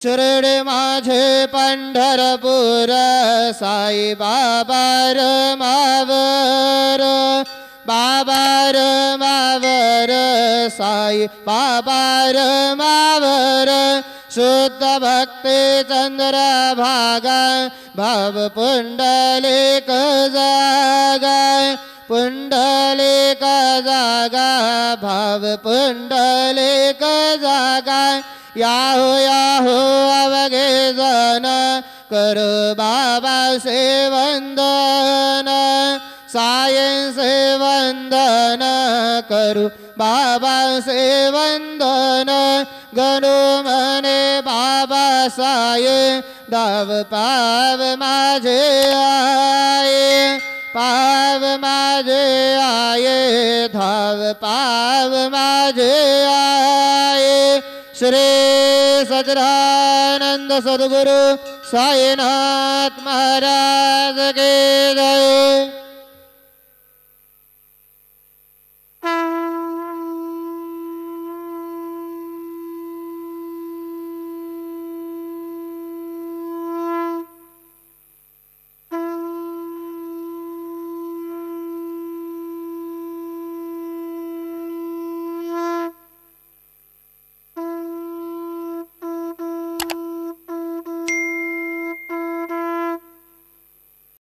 शिरडी माझे पंढरपूर साई बाबार मावर बाबार मावर साई बाबार मावर शुद्ध भक्ती चंद्र भागा भाव पुंडलिक जागा पुंडलिक जागा भाव पुंडलिक जागा याहो याहो अवघे जन करो बाबा से वंदन सायं से वंदन करू बाबा से वंदन गणो मने बाबा साय दाव पाव माझे आये पाव माझे आये धाव पाव माझे आये श्री सच्चिदानंद सद्गुरु साईनाथ महाराज के जय।